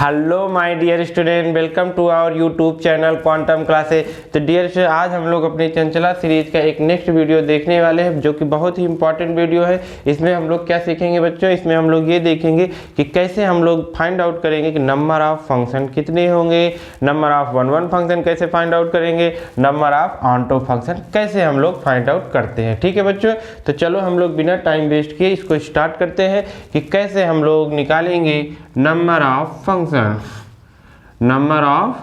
Hello my dear student, welcome to our YouTube channel quantum classes. तो dear student, आज हम लोग अपनी चंचला सीरीज का एक नेक्स्ट वीडियो देखने वाले हैं जो कि बहुत ही इंपॉर्टेंट वीडियो है। इसमें हम लोग क्या सीखेंगे बच्चों? इसमें हम लोग ये देखेंगे कि कैसे हम लोग फाइंड आउट करेंगे कि नंबर ऑफ फंक्शन कितने होंगे, नंबर ऑफ वन फंक्शन कैसे फाइंड आउट करेंगे, नंबर ऑफ ऑन फंक्शन कैसे हम लोग फाइंड आउट करते हैं। ठीक है बच्चों, तो चलो हम लोग बिना टाइम वेस्ट किए इसको स्टार्ट करते हैं कि कैसे हम लोग निकालेंगे number of function. Number of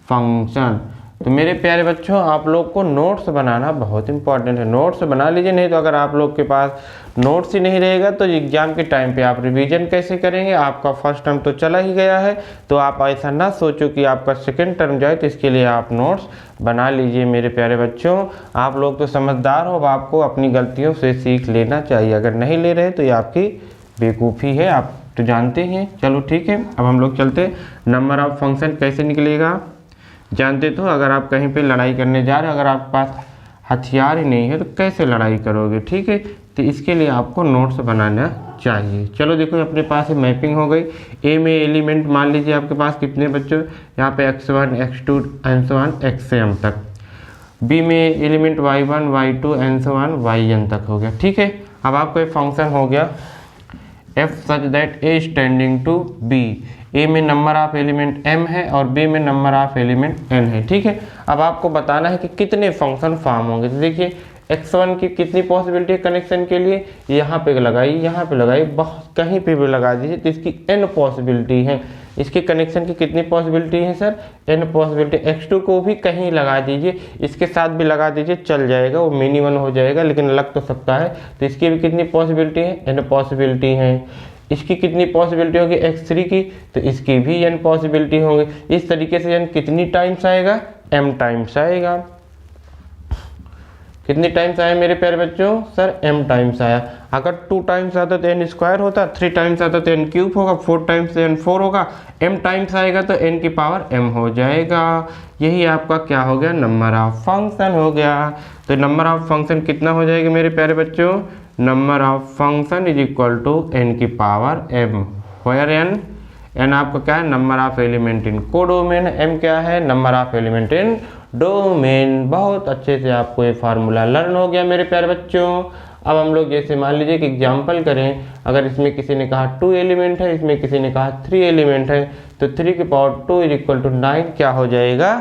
function. तो मेरे प्यारे बच्चों, आप लोग को नोट्स बनाना बहुत इंपॉर्टेंट है। नोट्स बना लीजिए, नहीं तो अगर आप लोग के पास नोट्स ही नहीं रहेगा तो एग्जाम के टाइम पे आप रिवीजन कैसे करेंगे? आपका फर्स्ट टर्म तो चला ही गया है, तो आप ऐसा ना सोचो कि आपका सेकेंड टर्म जाए। तो इसके लिए आप नोट्स बना लीजिए मेरे प्यारे बच्चों। आप लोग तो समझदार हो, आपको अपनी गलतियों से सीख लेना चाहिए। अगर नहीं ले रहे तो ये आपकी बेवकूफ़ी है, आप तो जानते हैं। चलो ठीक है, अब हम लोग चलते। नंबर ऑफ फंक्शन कैसे निकलेगा जानते तो? अगर आप कहीं पे लड़ाई करने जा रहे हो, अगर आपके पास हथियार ही नहीं है तो कैसे लड़ाई करोगे? ठीक है, तो इसके लिए आपको नोट्स बनाना चाहिए। चलो देखो, अपने पास मैपिंग हो गई। ए में एलिमेंट मान लीजिए आपके पास कितने बच्चों? यहाँ पे x1 x2 xn xm तक। बी में एलिमेंट y1 y2 yn तक हो गया। ठीक है, अब आपका फंक्शन हो गया f such that a standing to b। a में नंबर ऑफ एलिमेंट m है और b में नंबर ऑफ एलिमेंट n है। ठीक है, अब आपको बताना है कि कितने फंक्शन फॉर्म होंगे। तो देखिए, x1 की कितनी पॉसिबिलिटी है कनेक्शन के लिए? यहाँ पे लगाई, यहाँ पे लगाई, बहुत कहीं पे भी लगा दीजिए तो इसकी n पॉसिबिलिटी है। इसके कनेक्शन की कितनी पॉसिबिलिटी है सर? n possibility. x2 को भी कहीं लगा दीजिए, इसके साथ भी लगा दीजिए, चल जाएगा, वो मिनी वन हो जाएगा, लेकिन लग तो सकता है। तो इसकी भी कितनी पॉसिबिलिटी है? n पॉसिबिलिटी है। इसकी कितनी पॉसिबिलिटी होगी x3 की? तो इसकी भी n पॉसिबिलिटी होगी। इस तरीके से n कितनी टाइम्स आएगा? m टाइम्स आएगा। कितनी टाइम्स आया मेरे प्यारे बच्चों? सर m टाइम्स आया। अगर 2 टाइम्स आता तो n स्क्वायर होता, 3 टाइम्स आता तो n क्यूब होगा, 4 टाइम्स तो n 4 होगा, m टाइम्स आएगा तो n की पावर m हो जाएगा। यही आपका क्या हो गया? नंबर ऑफ फंक्शन हो गया। तो नंबर ऑफ फंक्शन कितना हो जाएगा मेरे प्यारे बच्चों? Number of function is equal to n की पावर m। वेयर n आपका क्या है? Number of element in codomain. m क्या है? Number of element in domain. बहुत अच्छे से आपको ये फार्मूला लर्न हो गया मेरे प्यारे बच्चों। अब हम लोग जैसे मान लीजिए कि एग्जांपल करें, अगर इसमें किसी ने कहा 2 एलिमेंट है, इसमें किसी ने कहा 3 एलिमेंट है, तो 3 की पावर 2 इज इक्वल टू 9 क्या हो जाएगा?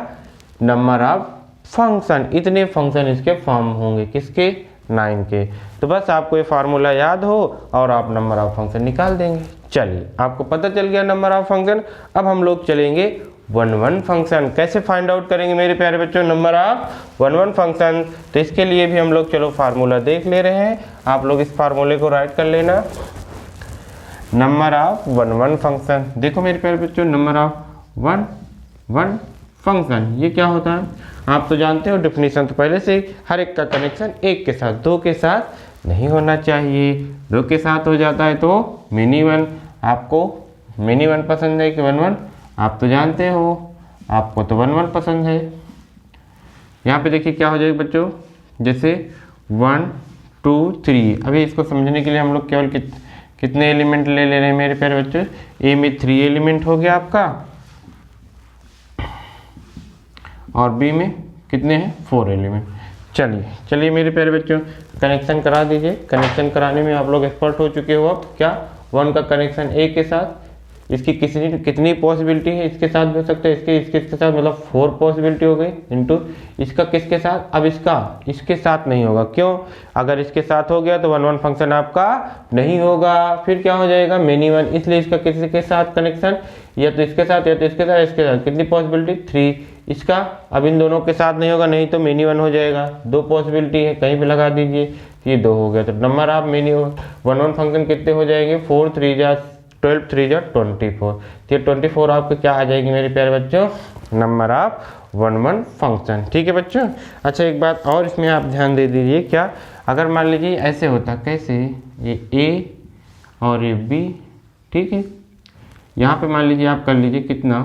Number of function. इतने फंक्शन इसके फॉर्म होंगे, किसके? 9 के। तो बस आपको ये फार्मूला याद हो और आप नंबर ऑफ फंक्शन निकाल देंगे। चलिए, आपको पता चल गया नंबर ऑफ फंक्शन। अब हम लोग चलेंगे वन फंक्शन। कैसे फाइंड आउट करेंगे मेरे प्यारे बच्चों नंबर ऑफ वन फंक्शन? तो इसके लिए भी हम लोग चलो फार्मूला देख ले रहे हैं। आप लोग इस फार्मूले को राइट कर लेना। Number of one function. देखो मेरे प्यारे बच्चों, नंबर ऑफ वन फंक्शन ये क्या होता है? आप तो जानते हो डेफिनेशन तो पहले से। हर एक का कनेक्शन एक के साथ, दो के साथ नहीं होना चाहिए। दो के साथ हो जाता है तो मिनी वन। आपको मिनी वन पसंद है कि वन? आप तो जानते हो, आपको तो वन पसंद है। यहाँ पे देखिए क्या हो जाएगा बच्चों, जैसे 1 2 3। अभी इसको समझने के लिए हम लोग केवल कितने एलिमेंट ले रहे हैं मेरे प्यारे बच्चों? ए में 3 एलिमेंट हो गया आपका, और बी में कितने हैं? 4 एलिमेंट। चलिए मेरे प्यारे बच्चों, कनेक्शन करा दीजिए। कनेक्शन कराने में आप लोग एक्सपर्ट हो चुके हो। अब क्या 1 का कनेक्शन ए के साथ, इसकी कितनी पॉसिबिलिटी है? इसके साथ भी हो सकता है, इसके साथ, मतलब 4 पॉसिबिलिटी हो गई इंटू इसका किसके साथ? अब इसके साथ नहीं होगा। क्यों? अगर इसके साथ हो गया तो वन फंक्शन आपका नहीं होगा। फिर क्या हो जाएगा? Many one. इसलिए इसका किसी के साथ कनेक्शन, या तो इसके साथ या तो इसके साथ। कितनी पॉसिबिलिटी? 3। इसका अब इन दोनों के साथ नहीं होगा, नहीं तो मेनी वन हो जाएगा। 2 पॉसिबिलिटी है, कहीं भी लगा दीजिए, ये 2 हो गया। तो number of many one function कितने हो जाएंगे? 4 3 जा 12 3 जा 24। तो ये 24 आपको क्या आ जाएगी मेरे प्यारे बच्चों? Number of one function. ठीक है बच्चों। अच्छा, एक बात और इसमें आप ध्यान दे दीजिए। क्या? अगर मान लीजिए ऐसे होता, कैसे? ये ए और ये बी। ठीक है, यहाँ पे मान लीजिए आप कर लीजिए कितना?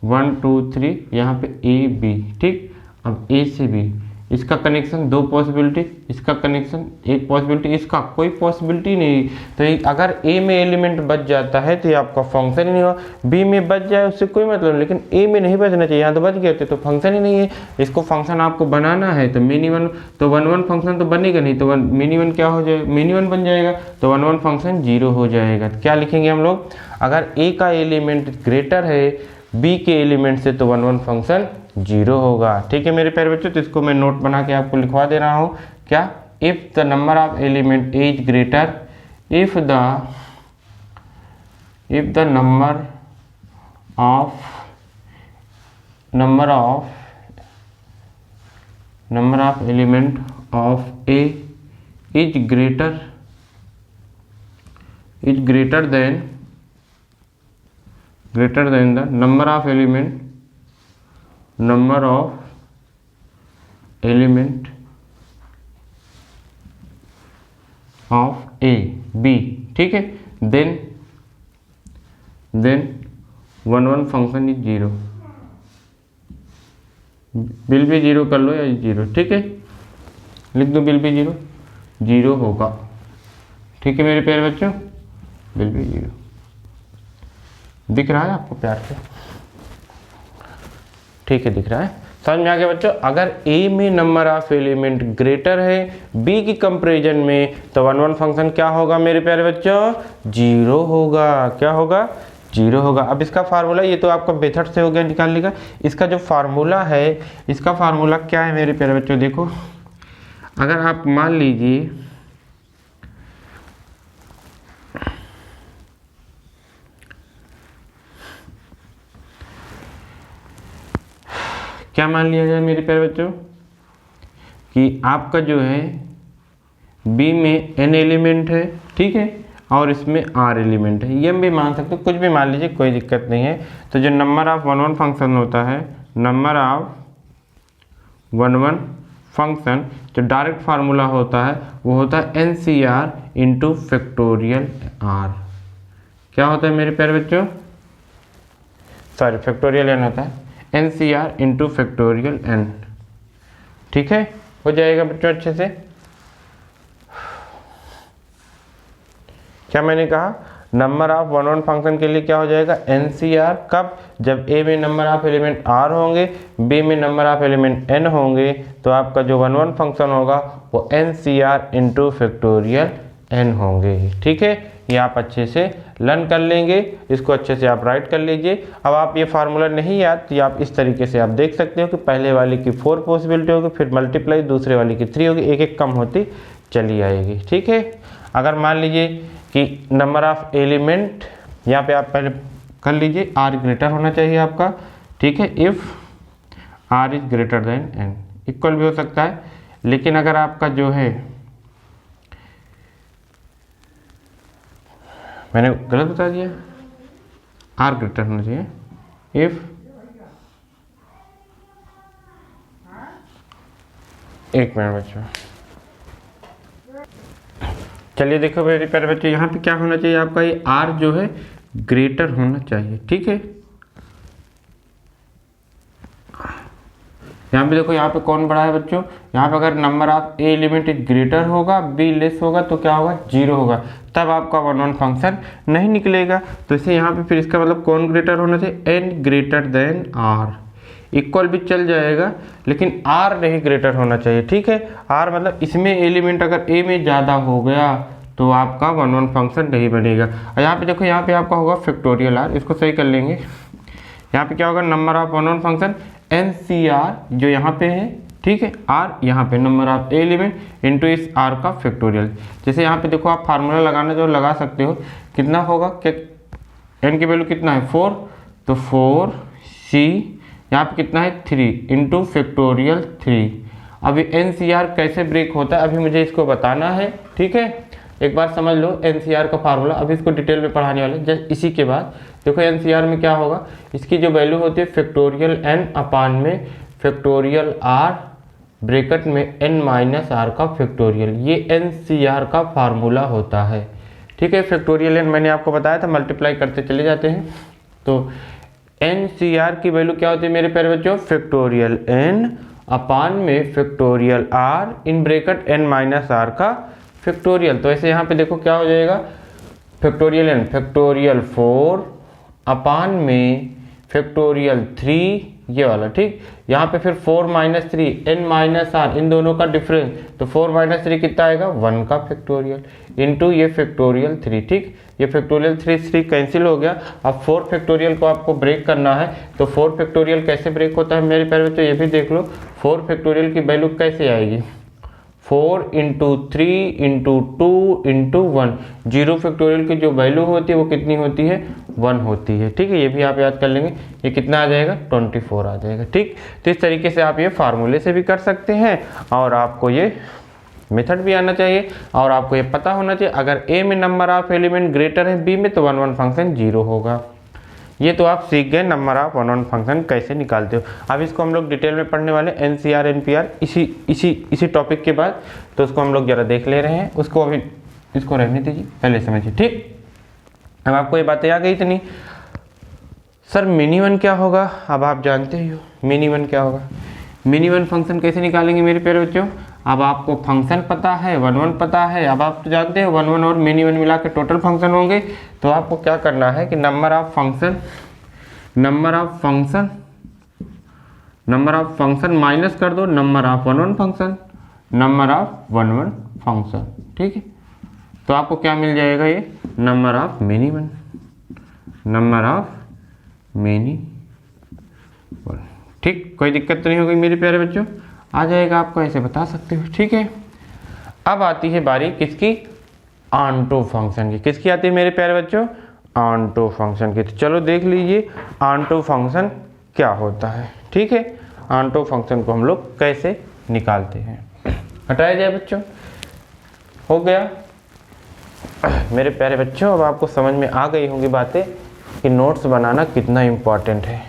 1 2 3, यहाँ पे ए बी। ठीक, अब ए से बी, इसका कनेक्शन 2 पॉसिबिलिटी, इसका कनेक्शन 1 पॉसिबिलिटी, इसका कोई पॉसिबिलिटी नहीं। तो अगर ए में एलिमेंट बच जाता है तो ये आपका फंक्शन ही नहीं हुआ, बी में बच जाए उससे कोई मतलब नहीं, लेकिन ए में नहीं बचना चाहिए, यहाँ तो बच गए थे तो फंक्शन ही नहीं है। इसको फंक्शन आपको बनाना है तो मिनी वन, तो 1 1 फंक्शन तो बनेगा नहीं, तो मिनी वन क्या हो जाएगा, मिनी वन बन जाएगा, तो 1 1 फंक्शन 0 हो जाएगा। तो क्या लिखेंगे हम लोग, अगर ए का एलिमेंट ग्रेटर है बी के एलिमेंट से तो 1 1 फंक्शन 0 होगा। ठीक है मेरे प्यारे बच्चों, तो इसको मैं नोट बना के आपको लिखवा दे रहा हूँ। क्या, if the number of element is greater, if the number of element of A is greater than the number of element of A B, ठीक है, then 1 1 फंक्शन इज 0, बिल भी 0 कर लो या 0, ठीक है, लिख दो बिल भी 0 होगा। ठीक है मेरे प्यारे बच्चों, बिल भी 0 दिख रहा है आपको प्यार से, ठीक है, दिख रहा है, समझ में आ गया बच्चों। अगर ए में नंबर ऑफ एलिमेंट ग्रेटर है बी की कंपैरिजन में तो 1 1 फंक्शन क्या होगा मेरे प्यारे बच्चों, 0 होगा। क्या होगा, 0 होगा। अब इसका फार्मूला, ये तो आपका मेथड से हो गया निकालने का, इसका जो फार्मूला है, इसका फार्मूला क्या है मेरे प्यारे बच्चों, देखो, अगर आप मान लीजिए क्या मान लिया जाए मेरे प्यारे बच्चों कि आपका जो है बी में n एलिमेंट है, ठीक है, और इसमें r एलिमेंट है, ये हम भी मान सकते हो, कुछ भी मान लीजिए, कोई दिक्कत नहीं है। तो जो नंबर ऑफ 1 1 फंक्शन होता है, नंबर ऑफ 1 1 फंक्शन जो डायरेक्ट फार्मूला होता है वो होता है NCR इंटू फैक्टोरियल R। क्या होता है मेरे प्यारे बच्चों, सॉरी फैक्टोरियल n होता है, NCR इंटू फैक्टोरियल n, ठीक है, हो जाएगा बच्चों अच्छे से। क्या मैंने कहा, नंबर ऑफ 1 1 फंक्शन के लिए क्या हो जाएगा, NCR, कब, जब A में नंबर ऑफ एलिमेंट R होंगे, B में नंबर ऑफ एलिमेंट n होंगे, तो आपका जो 1 1 फंक्शन होगा वो NCR इंटू फैक्टोरियल n होंगे। ठीक है, ये आप अच्छे से लर्न कर लेंगे, इसको अच्छे से आप राइट कर लीजिए। अब आप ये फार्मूला नहीं याद तो आप इस तरीके से आप देख सकते हो कि पहले वाले की 4 पॉसिबिलिटी होगी, फिर मल्टीप्लाई दूसरे वाले की 3 होगी, एक एक कम होती चली आएगी। ठीक है, अगर मान लीजिए कि नंबर ऑफ एलिमेंट यहाँ पे आप पहले कर लीजिए, R ग्रेटर होना चाहिए आपका, ठीक है, if R is greater then n, equal भी हो सकता है, लेकिन अगर आपका जो है, मैंने गलत बता दिया, R ग्रेटर होना चाहिए, इफ एक मिनट बच्चों, चलिए देखो मेरे प्यारे बच्चों, यहाँ पे क्या होना चाहिए आपका, ये R जो है ग्रेटर होना चाहिए। ठीक है, यहाँ पे देखो, यहाँ पे कौन बड़ा है बच्चों, यहाँ पे अगर number of A element greater होगा, बी लेस होगा, तो क्या होगा, 0 होगा, तब आपका 1 1 फंक्शन नहीं निकलेगा। तो इसे यहाँ पे फिर इसका मतलब कौन ग्रेटर होना चाहिए, n greater than r, equal भी चल जाएगा, लेकिन r नहीं ग्रेटर होना चाहिए। ठीक है, r मतलब इसमें एलिमेंट अगर a में ज़्यादा हो गया तो आपका 1 1 फंक्शन नहीं बनेगा। और यहाँ पे देखो, यहाँ पे आपका होगा फैक्टोरियल r, इसको सही कर लेंगे। यहाँ पे क्या होगा, नंबर ऑफ 1 1 फंक्शन NCR जो यहाँ पे है, ठीक है, R यहाँ पे नंबर ऑफ एलिमेंट इंटू इस R का फैक्टोरियल। जैसे यहाँ पे देखो, आप फार्मूला लगाने जो लगा सकते हो, कितना होगा, क्या n की वैल्यू कितना है, 4, तो 4C यहाँ पे कितना है, 3 इंटू फैक्टोरियल 3। अभी NCR कैसे ब्रेक होता है अभी मुझे इसको बताना है। ठीक है, एक बार समझ लो NCR का फार्मूला, अभी इसको डिटेल में पढ़ाने वाले, जस्ट इसी के बाद देखो NCR में क्या होगा, इसकी जो वैल्यू होती है फैक्टोरियल n अपान में फैक्टोरियल r ब्रैकेट में n माइनस r का फैक्टोरियल, ये NCR का फार्मूला होता है। ठीक है, फैक्टोरियल n मैंने आपको बताया था, मल्टीप्लाई करते चले जाते हैं। तो NCR की वैल्यू क्या होती है मेरे प्यारे बच्चों, फैक्टोरियल n अपान में factorial R in bracket n minus R का फैक्टोरियल। तो ऐसे यहाँ पे देखो क्या हो जाएगा, फैक्टोरियल n फैक्टोरियल 4 अपान में फैक्टोरियल 3 ये वाला, ठीक। यहाँ पे फिर 4 माइनस 3 n माइनस आर, इन दोनों का डिफरेंस, तो 4 माइनस 3 कितना आएगा 1 का फैक्टोरियल इंटू ये फैक्टोरियल 3, ठीक। ये फैक्टोरियल 3 कैंसिल हो गया। अब 4 फैक्टोरियल को आपको ब्रेक करना है, तो 4 फैक्टोरियल कैसे ब्रेक होता है मेरे प्यारे बच्चों, ये भी देख लो। 4 फैक्टोरियल की वैल्यू कैसे आएगी, 4 इंटू 3 इंटू 2 इंटू 1। 0 फैक्टोरियल की जो वैल्यू होती है वो कितनी होती है, 1 होती है, ठीक है। ये भी आप याद कर लेंगे, ये कितना आ जाएगा 24 आ जाएगा, ठीक। तो इस तरीके से आप ये फार्मूले से भी कर सकते हैं, और आपको ये मेथड भी आना चाहिए, और आपको ये पता होना चाहिए अगर ए में नंबर ऑफ एलिमेंट ग्रेटर है बी में तो 1 1 फंक्शन 0 होगा। ये तो आप सीख गए नंबर ऑफ 1 1 फंक्शन कैसे निकालते हो। अब इसको हम लोग डिटेल में पढ़ने वाले NCR NPR इसी टॉपिक के बाद, तो उसको हम लोग जरा देख ले रहे हैं। उसको अभी इसको रहने दीजिए, पहले समझिए, ठीक। अब आपको ये बातें आ गई इतनी। सर मिनी वन क्या होगा, अब आप जानते ही हो मिनी वन क्या होगा। मिनी वन फंक्शन कैसे निकालेंगे मेरे प्यारे बच्चों, अब आपको फंक्शन पता है, 1 1 पता है। अब आप तो जानते हैं 1 1 और मिनी वन मिला के टोटल फंक्शन होंगे। तो आपको क्या करना है कि नंबर ऑफ फंक्शन माइनस कर दो नंबर ऑफ 1 1 फंक्शन, ठीक है। तो आपको क्या मिल जाएगा, ये नंबर ऑफ मिनी वन, ठीक। कोई दिक्कत तो नहीं होगी मेरे प्यारे बच्चों, आ जाएगा आपको, ऐसे बता सकते हो, ठीक है। अब आती है बारी किसकी, ऑनटो फंक्शन की। किसकी आती है मेरे प्यारे बच्चों, ऑनटो फंक्शन की। तो चलो देख लीजिए ऑनटो फंक्शन क्या होता है, ठीक है। ऑनटो फंक्शन को हम लोग कैसे निकालते हैं, हटाया जाए बच्चों, हो गया मेरे प्यारे बच्चों। अब आपको समझ में आ गई होंगी बातें कि नोट्स बनाना कितना इम्पोर्टेंट है।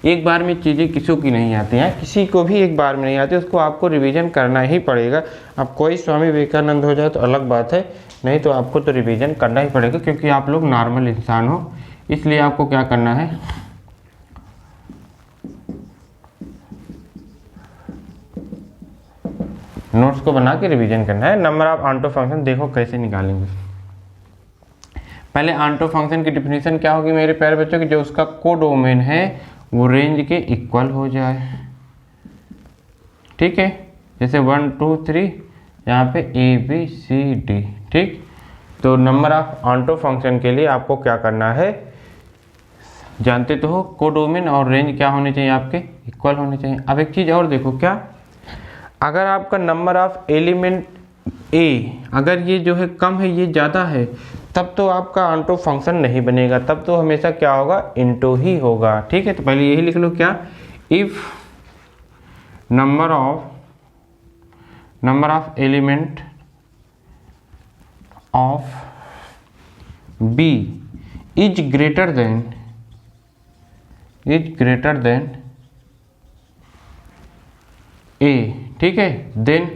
एक बार में चीज़ें किसी की नहीं आती हैं, किसी को भी एक बार में नहीं आती, उसको आपको रिवीजन करना ही पड़ेगा। अब कोई स्वामी विवेकानंद हो जाए तो अलग बात है, नहीं तो आपको तो रिवीजन करना ही पड़ेगा, क्योंकि आप लोग नॉर्मल इंसान हो। इसलिए आपको क्या करना है, नोट्स को बना के रिवीजन करना है। नंबर ऑफ ऑनटो फंक्शन देखो कैसे निकालेंगे। पहले ऑनटो फंक्शन की डिफिनीशन क्या होगी मेरे प्यारे बच्चों की, जो उसका कोडोमेन है वो रेंज के इक्वल हो जाए, ठीक है। जैसे 1 2 3 यहाँ पे ABCD, ठीक। तो नंबर ऑफ ऑनटो फंक्शन के लिए आपको क्या करना है, जानते तो हो, कोडोमेन और रेंज क्या होने चाहिए आपके, इक्वल होने चाहिए। अब एक चीज़ और देखो, क्या अगर आपका नंबर ऑफ एलिमेंट A अगर ये जो है कम है, ये ज़्यादा है, तब तो आपका ऑनटो फंक्शन नहीं बनेगा, तब तो हमेशा क्या होगा, इनटू ही होगा, ठीक है। तो पहले यही लिख लो, क्या, if number of element of B is greater than A, ठीक है, then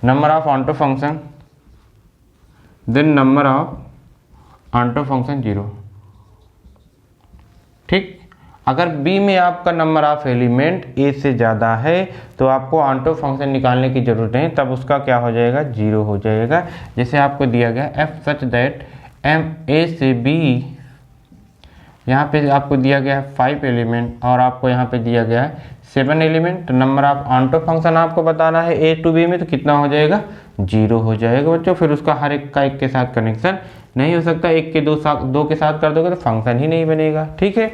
number of onto function, number of onto function 0, ठीक। अगर B में आपका नंबर ऑफ एलिमेंट A से ज़्यादा है तो आपको ऑनटो फंक्शन निकालने की जरूरत नहीं, तब उसका क्या हो जाएगा, 0 हो जाएगा। जैसे आपको दिया गया f such that M A से B, यहाँ पे आपको दिया गया है 5 एलिमेंट और आपको यहाँ पे दिया गया है 7 element. Number of onto function आपको बताना है A to B में, तो कितना हो जाएगा, 0 हो जाएगा बच्चों। फिर उसका हर एक का एक के साथ कनेक्शन नहीं हो सकता, एक के दो के साथ कर दोगे तो फंक्शन ही नहीं बनेगा, ठीक है।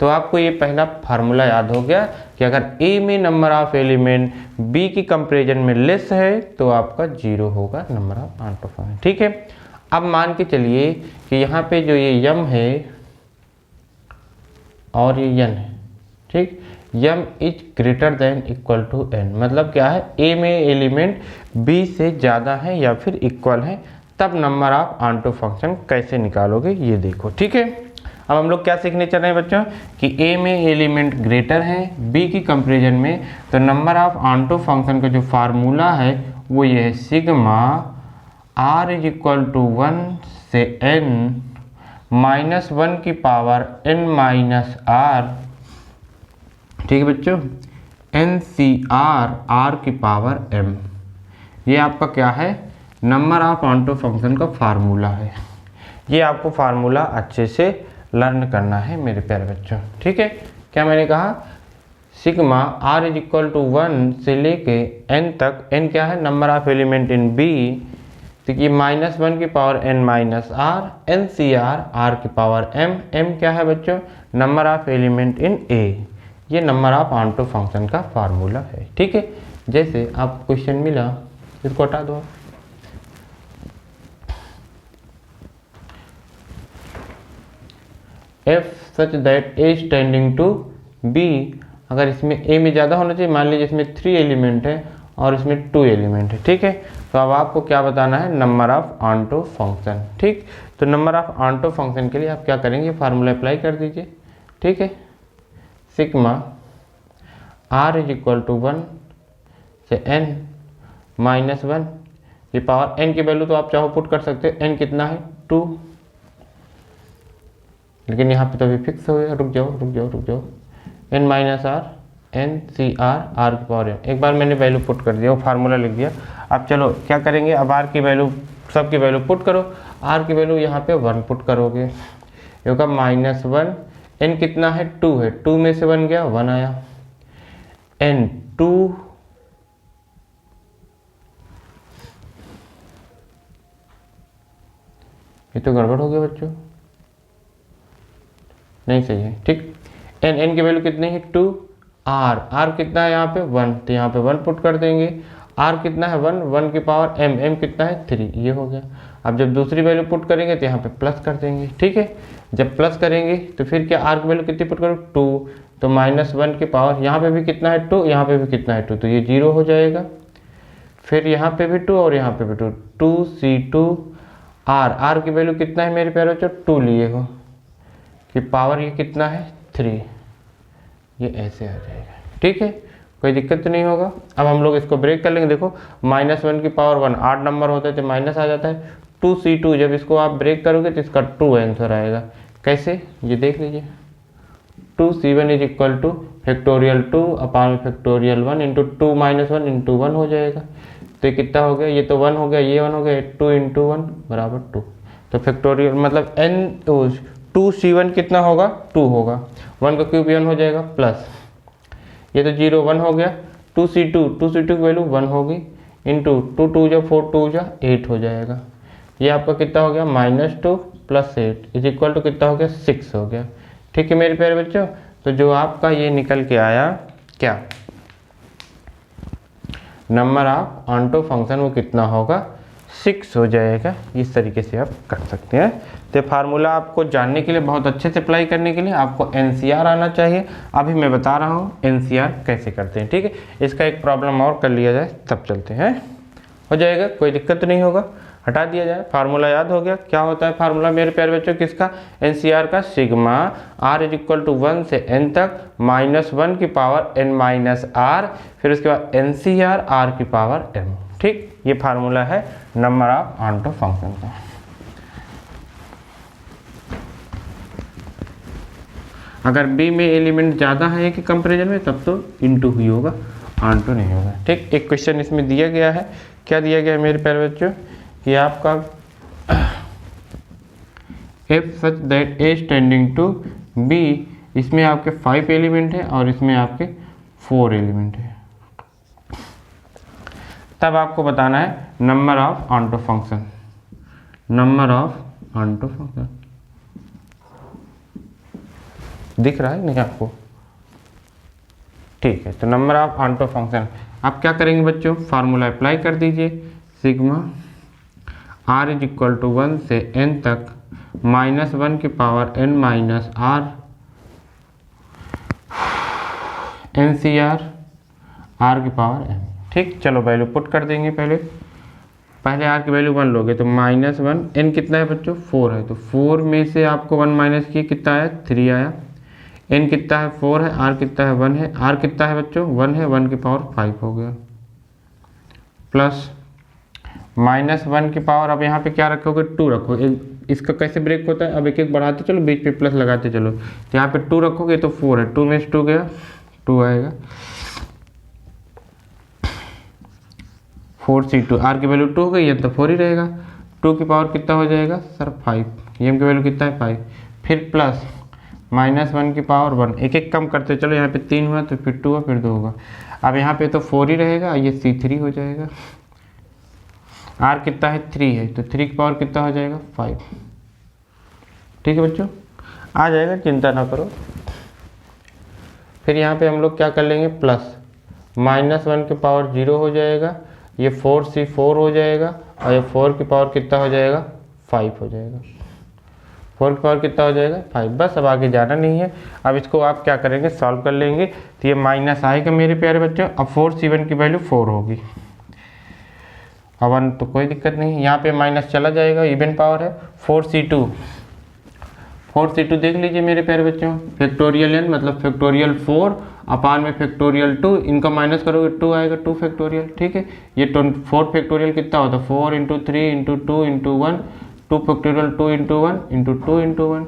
तो आपको ये पहला फार्मूला याद हो गया कि अगर A में नंबर ऑफ एलिमेंट B की कंपेरिजन में लेस है तो आपका 0 होगा नंबर ऑफ ऑनटो फंक्शन, ठीक है। अब मान के चलिए कि यहाँ पे जो ये m है और ये n है, ठीक। m is greater than equal to n, मतलब क्या है, A में एलिमेंट B से ज़्यादा है या फिर इक्वल है, तब नंबर ऑफ ऑनटो फंक्शन कैसे निकालोगे ये देखो, ठीक है। अब हम लोग क्या सीखने चल रहे हैं बच्चों कि A में एलिमेंट ग्रेटर है B की कंपेरिजन में, तो नंबर ऑफ ऑनटो फंक्शन का जो फार्मूला है वो ये है, sigma r is equal to 1 से n -1 की पावर n - r ठीक है बच्चों, एन सी आर आर की पावर m, ये आपका क्या है, नंबर ऑफ ऑन्टो फंक्शन का फार्मूला है। ये आपको फार्मूला अच्छे से लर्न करना है मेरे प्यारे बच्चों। ठीक है, क्या मैंने कहा, sigma r is equal to 1 से लेके n तक, n क्या है, number of element in B, तो ये -1 की power n minus R, N C R R की पावर m, m क्या है बच्चों, number of element in A, ये नंबर ऑफ ऑन्टो फंक्शन का फार्मूला है। ठीक है, जैसे आप क्वेश्चन मिला, इसको हटा दो, f such that a tending to b, अगर इसमें a में ज़्यादा होना चाहिए, मान लीजिए इसमें 3 एलिमेंट है और इसमें 2 एलिमेंट है। ठीक है, तो अब आपको क्या बताना है, नंबर ऑफ ऑन्टो फंक्शन। ठीक, तो नंबर ऑफ ऑन्टो फंक्शन के लिए आप क्या करेंगे, फार्मूला अप्लाई कर दीजिए। ठीक है, sigma r is equal to 1 से n माइनस 1, ये पावर n की वैल्यू तो आप चाहो पुट कर सकते हैं, n कितना है 2, लेकिन यहाँ पे तो अभी फिक्स हो गया, रुक जाओ, n minus R N C R R की पावर m, एक बार मैंने वैल्यू पुट कर दिया, वो फार्मूला लिख दिया। अब चलो क्या करेंगे, अब r की वैल्यू, सब की वैल्यू पुट करो, r की वैल्यू यहाँ पे 1 पुट करोगे, ये होगा -1, n कितना है 2 है, 2 में से 1 गया 1 आया, n 2 ये तो गड़बड़ हो गया बच्चों, नहीं सही है। ठीक, n की वैल्यू कितनी है 2, r कितना है यहाँ पे 1, तो यहाँ पे 1 पुट कर देंगे, r कितना है 1 की पावर m कितना है 3, ये हो गया। अब जब दूसरी वैल्यू पुट करेंगे तो यहाँ पे प्लस कर देंगे। ठीक है, जब प्लस करेंगे तो फिर क्या, r की वैल्यू कितनी पुट करो 2, तो -1 की पावर, यहाँ पे भी कितना है 2, यहाँ पे भी कितना है 2, तो ये 0 हो जाएगा। फिर यहाँ पे भी 2 और यहाँ पे भी 2, 2c2 r की वैल्यू कितना है मेरे प्यारे बच्चों, 2 लिए हो कि पावर ये कितना है 3, ये ऐसे आ जाएगा। ठीक है, कोई दिक्कत तो नहीं होगा। अब हम लोग इसको ब्रेक कर लेंगे, देखो -1 की पावर 1 8 नंबर होता है तो माइनस आ जाता है, 2c2 जब इसको आप ब्रेक करोगे तो इसका 2 आंसर आएगा। कैसे, ये देख लीजिए, 2c1 is equal two factorial 2 upon factorial 1 into 2 - 1 into 1 हो जाएगा, तो ये कितना हो गया, ये तो 1 हो गया, ये 1 हो गया, 2 इंटू 1 बराबर 2, तो फैक्टोरियल मतलब n 2c1 कितना होगा 2 होगा, 1 का क्यूब 1 हो जाएगा प्लस, ये तो 0 1 हो गया, 2c2 की वैल्यू 1 होगी इंटू 2 2 जा 4 2 जा 8 हो जाएगा, ये आपका कितना हो गया -2 + 8 इज इक्वल टू कितना हो गया 6 हो गया। ठीक है मेरे प्यारे बच्चों, तो जो आपका ये निकल के आया क्या, नंबर ऑफ ऑन्टो फंक्शन वो कितना होगा 6 हो जाएगा। इस तरीके से आप कर सकते हैं। तो फार्मूला आपको जानने के लिए, बहुत अच्छे से अप्लाई करने के लिए आपको एनसीआर आना चाहिए। अभी मैं बता रहा हूँ एनसीआर कैसे करते हैं। ठीक है, इसका एक प्रॉब्लम और कर लिया जाए तब चलते हैं, हो जाएगा, कोई दिक्कत नहीं होगा, हटा दिया जाए। फार्मूला याद हो गया, क्या होता है फार्मूला मेरे प्यारे बच्चों किसका, एनसीआर का, sigma r is equal to 1 से n तक -1 की पावर n - r, फिर उसके बाद एनसीआर r की पावर m। ठीक, ये फार्मूला है नंबर ऑफ ऑन्टो फंक्शन का। अगर b में एलिमेंट ज़्यादा है कि कंपेरिजन में तब तो इनटू ही होगा, ऑन्टो नहीं होगा। ठीक, एक क्वेश्चन इसमें दिया गया है, क्या दिया गया है मेरे प्यारे बच्चों कि आपका f such that a tending to b, इसमें आपके 5 एलिमेंट है और इसमें आपके 4 एलिमेंट है, तब आपको बताना है number of onto function, number of onto function दिख रहा है नहीं आपको, ठीक है। तो नंबर ऑफ ऑन्टो फंक्शन आप क्या करेंगे बच्चों, फार्मूला अप्लाई कर दीजिए, sigma r is equal to 1 से n तक -1 की power n - r NCR r की पावर m। ठीक, चलो वैल्यू पुट कर देंगे, पहले r की वैल्यू 1 लोगे तो -1, n कितना है बच्चों 4 है, तो 4 में से आपको 1 माइनस किए कितना आया 3 आया, n कितना है 4 है, r कितना है 1 है, r कितना है बच्चों 1 है, 1 की पावर 5 हो गया, प्लस -1 की पावर, अब यहाँ पे क्या रखोगे 2 रखो, इसका कैसे ब्रेक होता है, अब एक एक बढ़ाते चलो, बीच पे प्लस लगाते चलो, तो यहाँ पे 2 रखोगे तो 4 है, 2 में से 2 गया 2 आएगा। 4c2 r की वैल्यू 2 हो गई, ये तो 4 ही रहेगा। 2 की पावर कितना हो जाएगा सर 5, m की वैल्यू कितना है 5, फिर प्लस -1 की पावर 1, एक एक कम करते चलो, यहाँ पे 3 हुआ तो फिर 2 हुआ फिर 2 होगा। अब यहाँ पे तो 4 ही रहेगा, ये c3 हो जाएगा। r कितना है 3 है, तो 3 की पावर कितना हो जाएगा 5। ठीक है बच्चों, आ जाएगा, चिंता ना करो। फिर यहाँ पे हम लोग क्या कर लेंगे, प्लस -1 की पावर 0 हो जाएगा, ये 4c4 हो जाएगा, और ये 4 की पावर कितना हो जाएगा 5 हो जाएगा। 4 की पावर कितना हो जाएगा 5। बस अब आगे जाना नहीं है। अब इसको आप क्या करेंगे, सॉल्व कर लेंगे, तो ये माइनस आएगा मेरे प्यारे बच्चों। अब 4c1 की वैल्यू 4 होगी, अब 1 तो कोई दिक्कत नहीं, यहाँ पे माइनस चला जाएगा, इवन पावर है। 4c2 देख लीजिए मेरे प्यारे बच्चों, फैक्टोरियल n मतलब फैक्टोरियल 4 अपान में फैक्टोरियल 2, इनका माइनस करोगे 2 आएगा, 2 फैक्टोरियल। ठीक है, ये 4 फैक्टोरियल कितना होता है 4 × 3 × 2 × 1, 2 फैक्टोरियल 2 × 1 × 2 × 1,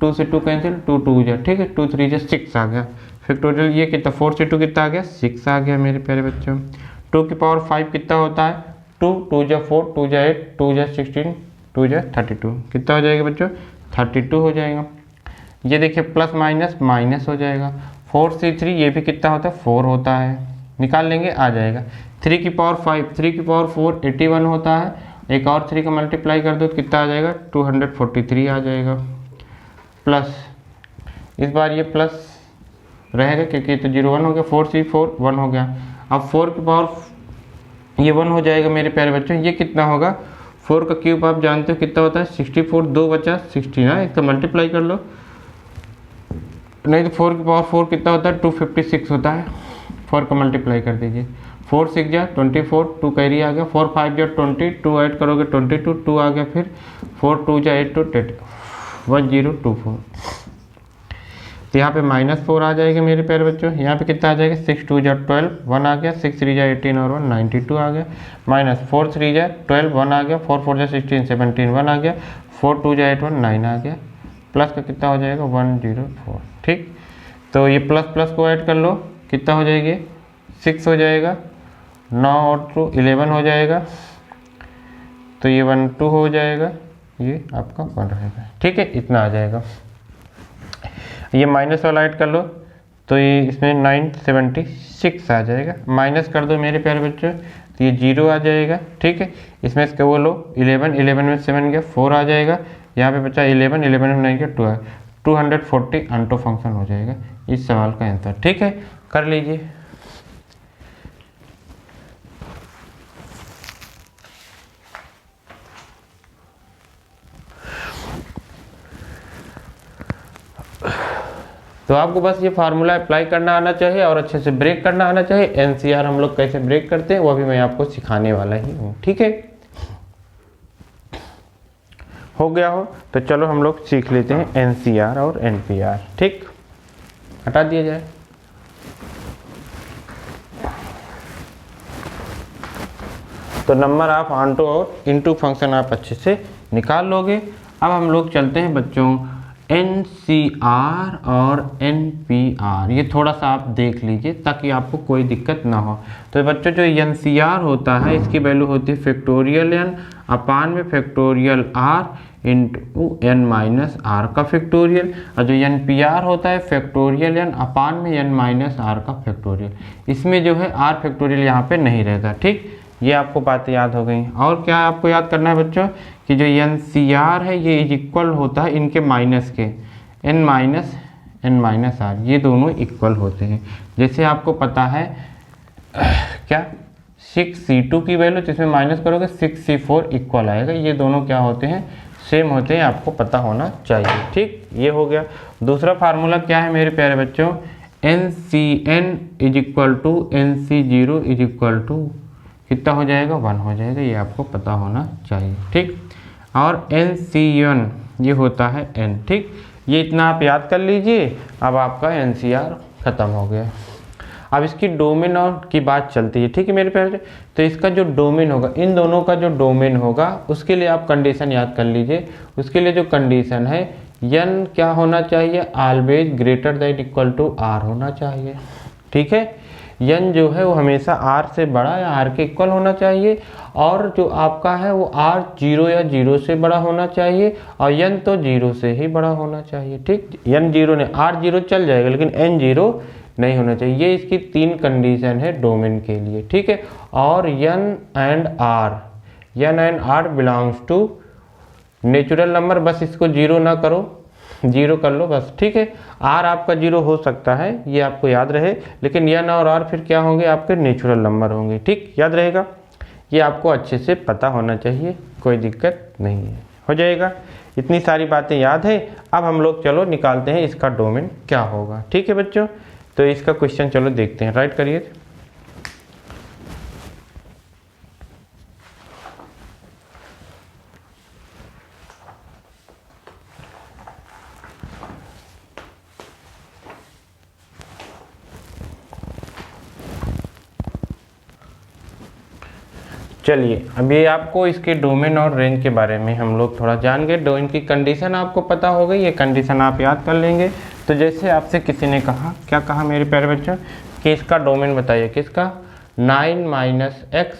2 से 2 कैंसिल, 2 2 जा, ठीक है, 2 3 जा 6 आ गया फैक्टोरियल। ये कितना 4c2 कितना आ गया 6 आ गया मेरे प्यारे बच्चों। 2 की पावर 5 कितना होता है 2, 2 जा 4, 2 जा 8, 2 जा 16, 2 जा 32, कितना हो जाएगा बच्चों 32 हो जाएगा। ये देखिए प्लस माइनस माइनस हो जाएगा। 4c3 ये भी कितना होता है 4 होता है, निकाल लेंगे आ जाएगा। 3 की पावर 5, 3 की पावर 4 81 होता है, एक और 3 का मल्टीप्लाई कर दो तो कितना आ जाएगा 243 आ जाएगा। प्लस इस बार ये प्लस रहेगा क्योंकि तो 0 1 हो गया, 4c4 1 हो गया। अब 4 की पावर ये 1 हो जाएगा मेरे प्यारे बच्चों। ये कितना होगा 4 का क्यूब आप जानते हो कितना होता है 64, 2 बचा 60 ना, इसका मल्टीप्लाई कर लो, नहीं तो 4 की पावर 4 कितना होता है 256 होता है। 4 का मल्टीप्लाई कर दीजिए, 4 6 जा 24, 2 कैरी आ गया, 4 5 जा 20, 2 ऐड करोगे 22, 2 आ गया, फिर 4 2 जा 8 2 1024। तो यहाँ पे -4 आ जाएगा मेरे प्यारे बच्चों। यहाँ पे कितना आ जाएगा 6 2 जा 12, 1 आ गया, 6 3 जा 18 और 1 92 आ गया, -4 3 जा 12, 1 आ गया, 4 4 जा 16 17 1 आ गया, 4 2 जा 8 1 9 आ गया, प्लस का कितना हो जाएगा 104। ठीक, तो ये प्लस प्लस को ऐड कर लो, कितना हो जाएगी 6 हो जाएगा, 9 और 2 11 हो जाएगा, तो ये 1 2 हो जाएगा, ये आपका 1 रहेगा। ठीक है, इतना आ जाएगा। ये माइनस वाला ऐड कर लो तो ये इसमें 976 आ जाएगा, माइनस कर दो मेरे प्यारे बच्चों तो ये 0 आ जाएगा। ठीक है, इसमें इसका वो लो 11, 11 में 7 गया 4 आ जाएगा, यहाँ पे बचा 11, 11 में 9 गया 2 है, 240 अंटो फंक्शन हो जाएगा इस सवाल का आंसर। ठीक है, कर लीजिए। तो आपको बस ये फार्मूला अप्लाई करना आना चाहिए और अच्छे से ब्रेक करना आना चाहिए। एनसीआर हम लोग कैसे ब्रेक करते हैं वो भी मैं आपको सिखाने वाला ही हूँ। ठीक है, हो गया हो तो चलो हम लोग सीख लेते हैं एनसीआर और एनपीआर। ठीक, हटा दिया जाए। तो नंबर ऑफ आंटो और इनटू फंक्शन आप अच्छे से निकाल लोगे। अब हम लोग चलते हैं बच्चों एनसीआर और एनपीआर, ये थोड़ा सा आप देख लीजिए ताकि आपको कोई दिक्कत ना हो। तो बच्चों जो एनसीआर होता है इसकी वैल्यू होती है फैक्टोरियल एन अपान में factorial R into N minus R का फैक्टोरियल, और जो एनपीआर होता है फैक्टोरियल एन अपान में एन माइनस आर का फैक्टोरियल। इसमें जो है आर फैक्टोरियल यहाँ पे नहीं रहता। ठीक, ये आपको बातें याद हो गई। और क्या आपको याद करना है बच्चों कि जो एनसीआर है ये इज इक्वल होता है इनके माइनस के, एन माइनस आर, ये दोनों इक्वल होते हैं। जैसे आपको पता है क्या 6c2 की वैल्यू जिसमें माइनस करोगे 6c4 इक्वल आएगा, ये दोनों क्या होते हैं सेम होते हैं, आपको पता होना चाहिए। ठीक, ये हो गया। दूसरा फार्मूला क्या है मेरे प्यारे बच्चों, NCN is equal to NC0 is equal to कितना हो जाएगा 1 हो जाएगा, ये आपको पता होना चाहिए। ठीक, और NCN ये होता है n। ठीक, ये इतना आप याद कर लीजिए। अब आपका NCR खत्म हो गया। अब इसकी डोमेन और की बात चलती है। ठीक है मेरे प्यारे, तो इसका जो डोमेन होगा, इन दोनों का जो डोमेन होगा उसके लिए आप कंडीशन याद कर लीजिए। उसके लिए जो कंडीशन है n क्या होना चाहिए, always greater than equal to r होना चाहिए। ठीक है, n जो है वो हमेशा r से बड़ा या r के इक्वल होना चाहिए, और जो आपका है वो r 0 या 0 से बड़ा होना चाहिए, और n तो 0 से ही बड़ा होना चाहिए। ठीक, n 0 नहीं, r 0 चल जाएगा लेकिन n 0 नहीं होना चाहिए। ये इसकी 3 कंडीशन है डोमेन के लिए। ठीक है, और n and r belongs to natural number, बस इसको 0 ना करो, 0 कर लो बस। ठीक है, r आपका 0 हो सकता है, ये आपको याद रहे, लेकिन n और r फिर क्या होंगे, आपके नेचुरल नंबर होंगे। ठीक, याद रहेगा, ये आपको अच्छे से पता होना चाहिए, कोई दिक्कत नहीं है, हो जाएगा। इतनी सारी बातें याद है। अब हम लोग चलो निकालते हैं इसका डोमेन क्या होगा। ठीक है बच्चों, तो इसका क्वेश्चन चलो देखते हैं, राइट करिए। चलिए, अब ये आपको इसके डोमेन और रेंज के बारे में हम लोग थोड़ा जान गए। डोमेन की कंडीशन आपको पता हो गई, ये कंडीशन आप याद कर लेंगे। तो जैसे आपसे किसी ने कहा, क्या कहा मेरे प्यारे बच्चों, कि इसका डोमेन बताइए, किसका, 9 minus x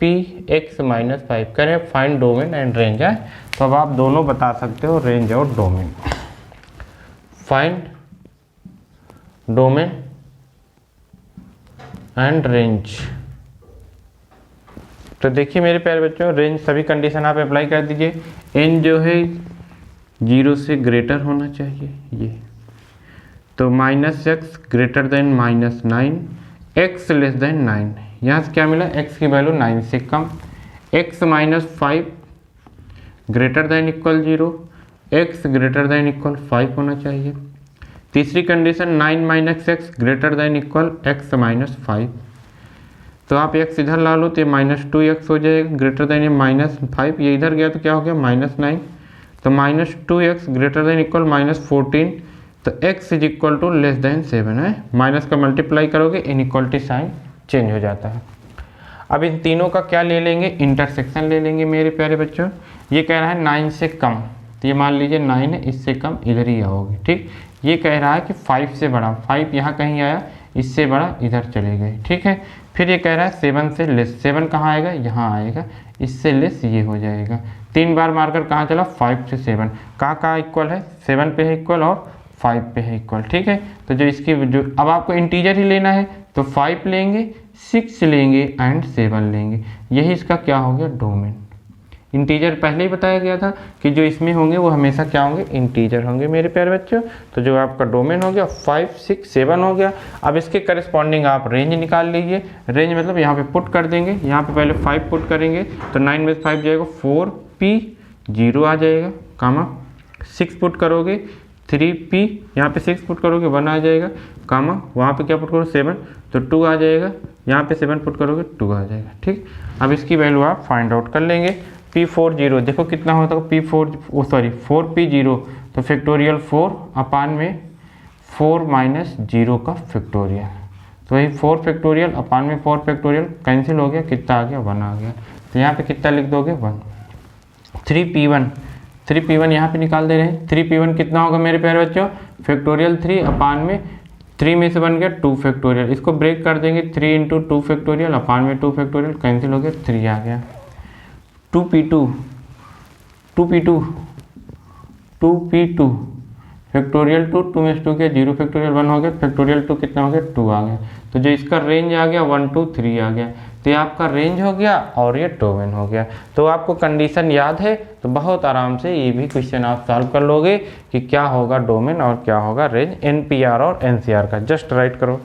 P x minus 5, करें फाइंड डोमेन एंड रेंज है। तो अब आप दोनों बता सकते हो, रेंज और domain. Find domain and range. तो देखिए मेरे प्यारे बच्चों, रेंज सभी कंडीशन आप अप्लाई कर दीजिए। n जो है 0 से ग्रेटर होना चाहिए, ये तो minus x greater than minus 9, x less than 9, यहाँ से क्या मिला, x की वैल्यू 9 से कम, x minus 5 greater than equal 0, x greater than equal 5 होना चाहिए। तीसरी condition 9 minus x greater than equal x minus 5, तो आप x इधर ला लो तो ये माइनस 2x हो जाएगा, ग्रेटर देन ये माइनस 5, ये इधर गया तो क्या हो गया, माइनस 9, तो minus 2x greater than equal minus 14, तो x is equal to less than 7 है। माइनस का मल्टीप्लाई करोगे, इनइक्वलिटी साइन चेंज हो जाता है। अब इन तीनों का क्या ले लेंगे, इंटरसेक्शन ले लेंगे मेरे प्यारे बच्चों। ये कह रहा है 9 से कम, तो ये मान लीजिए 9 है, इससे कम इधर ही आओगे। ठीक, ये कह रहा है कि 5 से बड़ा, 5 यहाँ कहीं आया, इससे बड़ा इधर चले गए। ठीक है, फिर ये कह रहा है 7 से लेस, 7 कहाँ आएगा, यहाँ आएगा, इससे लेस ये हो जाएगा। 3 बार मार्कर कहाँ चला, 5 से 7, कहाँ इक्वल है, 7 पे है इक्वल और 5 पे है इक्वल। ठीक है, तो जो इसकी जो अब आपको इंटीजर ही लेना है, तो 5 लेंगे, 6 लेंगे एंड 7 लेंगे, यही इसका क्या हो गया, डोमेन। इंटीजर पहले ही बताया गया था कि जो इसमें होंगे वो हमेशा क्या होंगे, इंटीजर होंगे मेरे प्यारे बच्चों। तो जो आपका डोमेन हो गया 5, 6, 7 हो गया। अब इसके करस्पॉन्डिंग आप रेंज निकाल लीजिए। रेंज मतलब यहाँ पे पुट कर देंगे, यहाँ पे पहले 5 पुट करेंगे, तो 9 में 5 जाएगा 4p 0 आ जाएगा, कामा 6 पुट करोगे 3p, यहाँ पे 6 पुट करोगे 1 आ जाएगा, कामा वहाँ पे क्या पुट करो 7, तो 2 आ जाएगा, यहाँ पे 7 पुट करोगे 2 आ जाएगा। ठीक, अब इसकी वैल्यू आप फाइंड आउट कर लेंगे। P40 देखो कितना होता है, P4P0, तो फैक्टोरियल 4 अपान में 4 माइनस 0 का फैक्टोरियल, तो वही 4 फैक्टोरियल अपान में 4 फैक्टोरियल कैंसिल हो गया, कितना आ गया, 1 आ गया। तो यहाँ पे कितना लिख दोगे, 1। 3P1 यहाँ पे निकाल दे रहे हैं। 3P1 कितना होगा मेरे प्यारे बच्चों, फैक्टोरियल 3 अपान में 3 में से बन गया 2 फैक्टोरियल, इसको ब्रेक कर देंगे, 3 इंटू 2 फैक्टोरियल अपान में 2 फैक्टोरियल कैंसिल हो गया, 3 आ गया। 2P2 फैक्टोरियल 2 में से 2 गया 0 फैक्टोरियल 1 हो गया, फैक्टोरियल 2 कितना हो गया, 2 आ गया। तो जो इसका रेंज आ गया 1 2 3 आ गया, तो ये आपका रेंज हो गया और ये डोमेन हो गया। तो आपको कंडीशन याद है तो बहुत आराम से ये भी क्वेश्चन आप सॉल्व कर लोगे कि क्या होगा डोमेन और क्या होगा रेंज, NPR और NCR का। जस्ट राइट करो।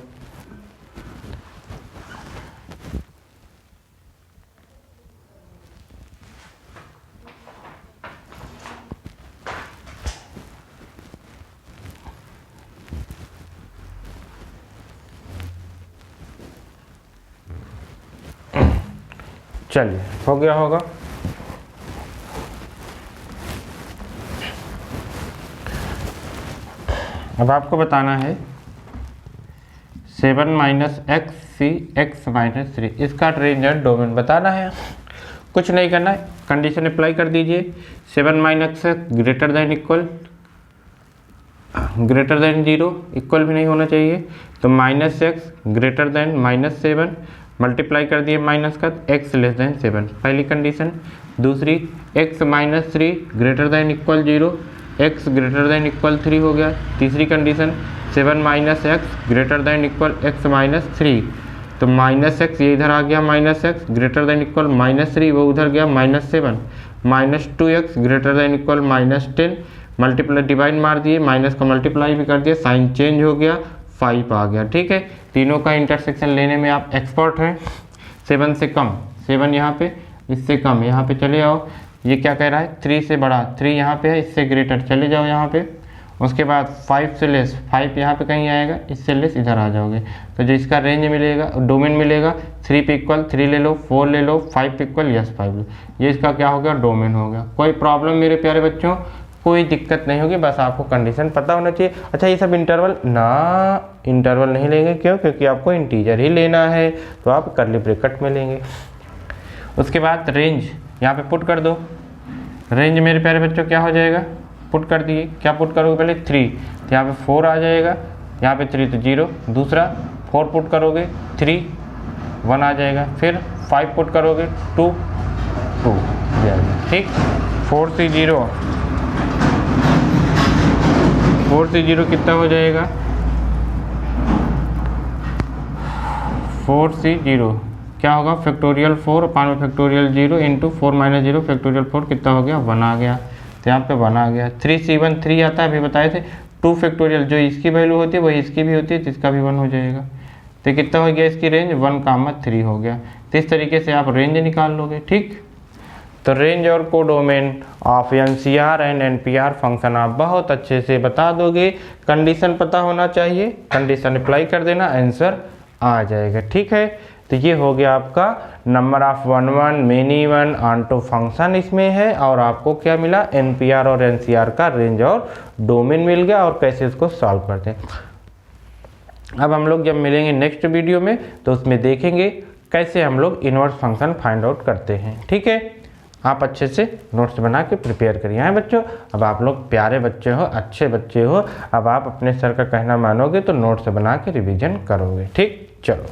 चलिए, हो गया होगा। अब आपको बताना है 7 माइनस एक्स सी एक्स माइनस 3, इसका रेंज और डोमेन बताना है। कुछ नहीं करना है, कंडीशन अप्लाई कर दीजिए, 7 minus x greater than zero, equal भी नहीं होना चाहिए, तो minus x greater than -7 multiply कर दिए माइनस का, एक्स लेस देन 7 पहली कंडीशन। दूसरी x minus 3 greater than equal 0, x greater than equal 3 हो गया। तीसरी condition 7 minus x greater than equal x minus 3, तो माइनस एक्स ये इधर आ गया, minus x greater than equal -3 वो उधर गया -7, minus 2x greater than equal -10 multiply divide मार दिए, माइनस का मल्टीप्लाई भी कर दिया, साइन चेंज हो गया, 5 आ गया। ठीक है, तीनों का इंटरसेक्शन लेने में आप एक्सपर्ट हैं। 7 से कम, 7 यहाँ पे, इससे कम यहाँ पे चले जाओ। ये क्या कह रहा है, 3 से बड़ा, 3 यहाँ पे है, इससे ग्रेटर चले जाओ यहाँ पे। उसके बाद 5 से लेस, 5 यहाँ पे कहीं आएगा, इससे लेस इधर आ जाओगे, तो जो इसका रेंज मिलेगा, डोमेन मिलेगा, 3 पे इक्वल 3 ले लो, 4 ले लो, 5 पे इक्वल यस 5 लो, ये इसका क्या हो गया, डोमेन हो गया। कोई प्रॉब्लम मेरे प्यारे बच्चों, कोई दिक्कत नहीं होगी, बस आपको कंडीशन पता होना चाहिए। अच्छा ये सब इंटरवल नहीं लेंगे, क्यों, क्योंकि आपको इंटीजर ही लेना है, तो आप कर्ली ब्रैकेट में लेंगे। उसके बाद रेंज यहाँ पे पुट कर दो, रेंज मेरे प्यारे बच्चों क्या हो जाएगा, पुट कर दिए, क्या पुट करोगे पहले 3, तो यहाँ पे 4 आ जाएगा, यहाँ पे 3 तो 0, दूसरा 4 पुट करोगे 3 1 आ जाएगा, फिर 5 पुट करोगे 2 2 जाएगा। ठीक, 4 से 0 कितना हो जाएगा, 4 से 0 क्या होगा, फैक्टोरियल 4 अपान फैक्टोरियल 0 इंटू 4 माइनस 0 फैक्टोरियल 4 कितना हो गया, 1 आ गया, तो यहाँ पे 1 आ गया। 3 से 1 3 आता है, अभी बताए थे। 2 फैक्टोरियल जो इसकी वैल्यू होती है वही इसकी भी होती है, तो इसका भी 1 हो जाएगा, तो कितना हो गया इसकी रेंज 1, 3 हो गया। तो इस तरीके से आप रेंज निकाल लोगे। ठीक, तो रेंज और codomain of NCR and NPR function आप बहुत अच्छे से बता दोगे। कंडीशन पता होना चाहिए, कंडीशन अप्लाई कर देना, आंसर आ जाएगा। ठीक है, तो ये हो गया आपका number of 1 1 many 1 onto function इसमें है, और आपको क्या मिला, एनपीआर और एनसीआर का रेंज और डोमेन मिल गया, और कैसे इसको सॉल्व करते हैं। अब हम लोग जब मिलेंगे नेक्स्ट वीडियो में, तो उसमें देखेंगे कैसे हम लोग इनवर्स फंक्शन फाइंड आउट करते हैं। ठीक है, आप अच्छे से नोट्स बना के प्रिपेयर करिए हैं बच्चों। अब आप लोग प्यारे बच्चे हो, अच्छे बच्चे हो, अब आप अपने सर का कहना मानोगे तो नोट्स बना के रिवीजन करोगे। ठीक, चलो।